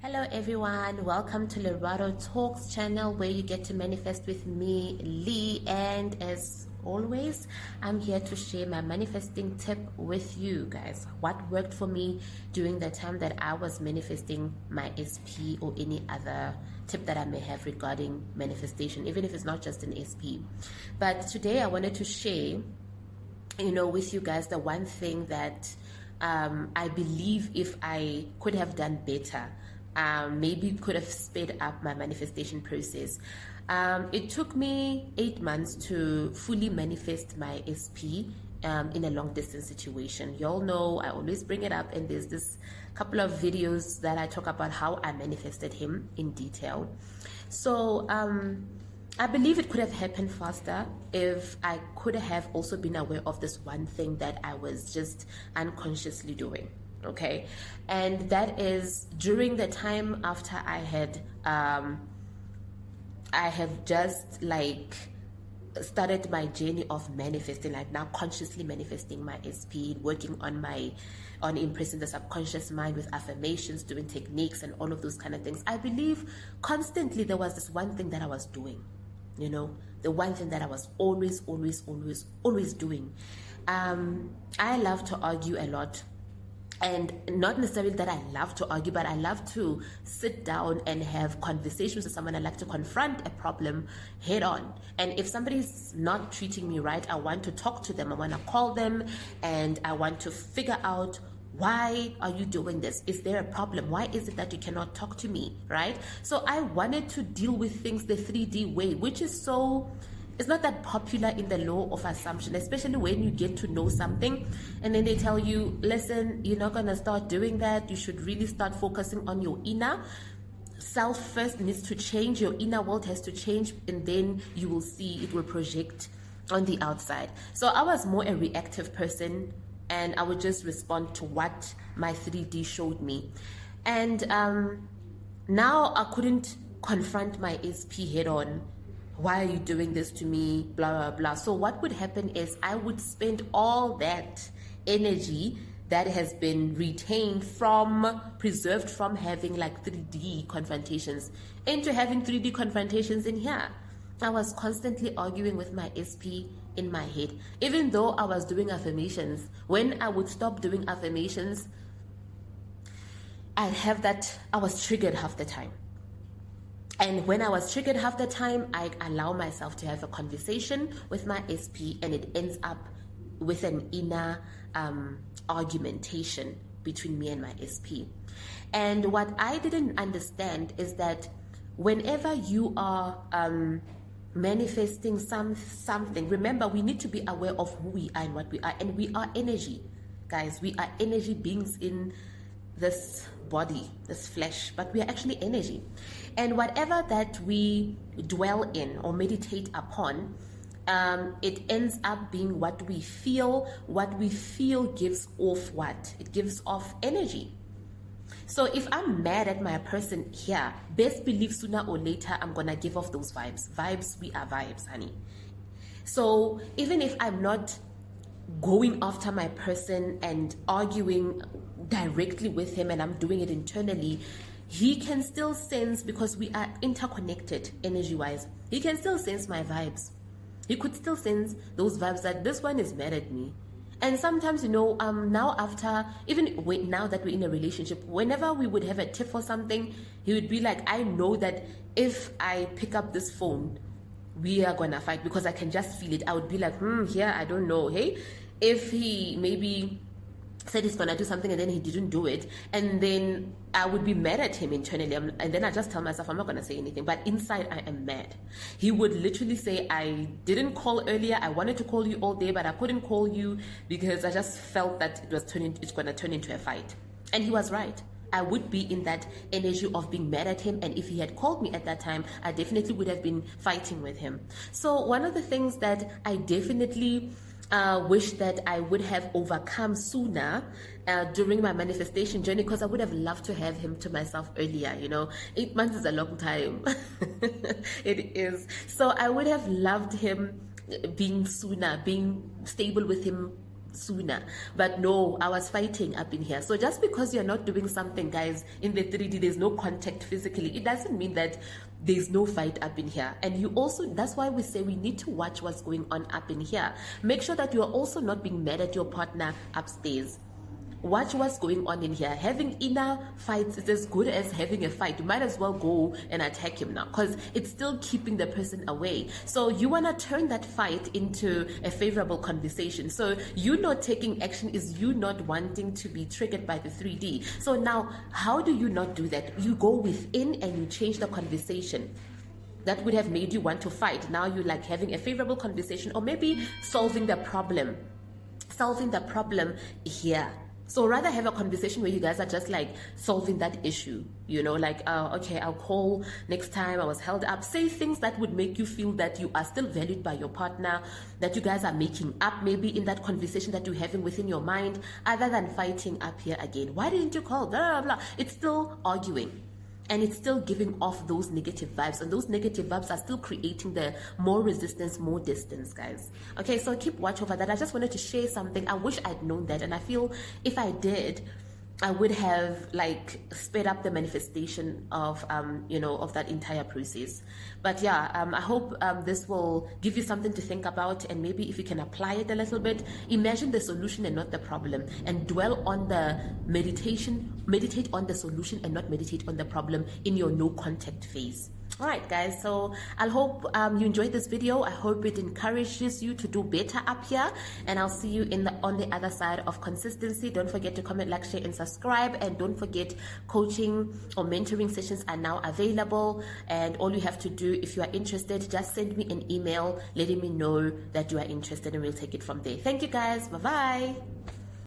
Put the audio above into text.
Hello everyone, welcome to Lerato Talks channel where you get to manifest with me, Lee, and as always, I'm here to share my manifesting tip with you guys. What worked for me during the time that I was manifesting my SP or any other tip that I may have regarding manifestation, even if it's not just an SP. But today I wanted to share, with you guys the one thing that I believe if I could have done better, maybe could have sped up my manifestation process. It took me 8 months to fully manifest my SP in a long distance situation. You all know I always bring it up, and there's this couple of videos that I talk about how I manifested him in detail. So I believe it could have happened faster if I could have also been aware of this one thing that I was just unconsciously doing. Okay, and that is during the time after I have just started my journey of manifesting, like now consciously manifesting my SP, working on impressing the subconscious mind with affirmations, doing techniques and all of those kind of things. I believe constantly there was this one thing that I was doing, the one thing that I was always doing. I love to argue a lot. And not necessarily that I love to argue, but I love to sit down and have conversations with someone. I like to confront a problem head on. And if somebody's not treating me right, I want to talk to them. I want to call them and I want to figure out, why are you doing this? Is there a problem? Why is it that you cannot talk to me, right? So I wanted to deal with things the 3D way, which is it's not that popular in the law of assumption, especially when you get to know something and then they tell you, listen, you're not going to start doing that. You should really start focusing on your inner self first. Needs to change. Your inner world has to change, and then you will see it will project on the outside. So I was more a reactive person, and I would just respond to what my 3D showed me. And now I couldn't confront my SP head on. Why are you doing this to me? Blah, blah, blah. So what would happen is I would spend all that energy that has been preserved from having 3D confrontations into having 3D confrontations in here. I was constantly arguing with my SP in my head. Even though I was doing affirmations, when I would stop doing affirmations, I was triggered half the time. And when I was triggered half the time, I allow myself to have a conversation with my SP, and it ends up with an inner argumentation between me and my SP. And what I didn't understand is that whenever you are manifesting something, remember, we need to be aware of who we are and what we are. And we are energy, guys. We are energy beings in this body, this flesh, but we are actually energy. And whatever that we dwell in or meditate upon, it ends up being what we feel. What we feel gives off what? It gives off energy. So if I'm mad at my person here, best believe sooner or later I'm gonna give off those vibes. Vibes, we are vibes, honey. So even if I'm not going after my person and arguing directly with him, and I'm doing it internally, he can still sense, because we are interconnected energy-wise, he can still sense my vibes. He could still sense those vibes that this one is mad at me. And sometimes, now after, now that we're in a relationship, whenever we would have a tip for something, he would be like, I know that if I pick up this phone, we are gonna fight, because I can just feel it. I would be like, here, I don't know. Hey, if he maybe said he's gonna do something and then he didn't do it, and then I would be mad at him internally, and then I just tell myself I'm not gonna say anything, but inside I am mad. He would literally say, I didn't call earlier, I wanted to call you all day, but I couldn't call you because I just felt that it's gonna turn into a fight. And he was right. I would be in that energy of being mad at him, and if he had called me at that time, I definitely would have been fighting with him. So one of the things that I definitely wish that I would have overcome sooner during my manifestation journey, because I would have loved to have him to myself earlier. 8 months is a long time. It is. So I would have loved him being sooner, being stable with him sooner. But no, I was fighting up in here. So just because you're not doing something, guys, in the 3D, there's no contact physically, it doesn't mean that there's no fight up in here. And you also, that's why we say we need to watch what's going on up in here. Make sure that you're also not being mad at your partner upstairs. Watch what's going on in here. Having inner fights is as good as having a fight. You might as well go and attack him now, because it's still keeping the person away. So you want to turn that fight into a favorable conversation. So you not taking action is you not wanting to be triggered by the 3D. So now, how do you not do that? You go within and you change the conversation that would have made you want to fight. Now you like having a favorable conversation, or maybe solving the problem here. So rather have a conversation where you guys are just like solving that issue, you know, like, okay, I'll call next time, I was held up. Say things that would make you feel that you are still valued by your partner, that you guys are making up maybe in that conversation that you're having within your mind, other than fighting up here again. Why didn't you call? Blah, blah, blah. It's still arguing. And it's still giving off those negative vibes, and those negative vibes are still creating the more resistance, more distance, guys. Okay, so keep watch over that. I just wanted to share something. I wish I'd known that, and I feel if I did, I would have like sped up the manifestation of you know, of that entire process. But yeah, I hope this will give you something to think about, and maybe if you can apply it a little bit, imagine the solution and not the problem, and dwell on the meditate on the solution and not meditate on the problem in your no contact phase. All right, guys, so I hope you enjoyed this video. I hope it encourages you to do better up here, and I'll see you on the other side of consistency. Don't forget to comment, like, share, and subscribe, and don't forget coaching or mentoring sessions are now available, and all you have to do, if you are interested, just send me an email letting me know that you are interested, and we'll take it from there. Thank you, guys. Bye-bye.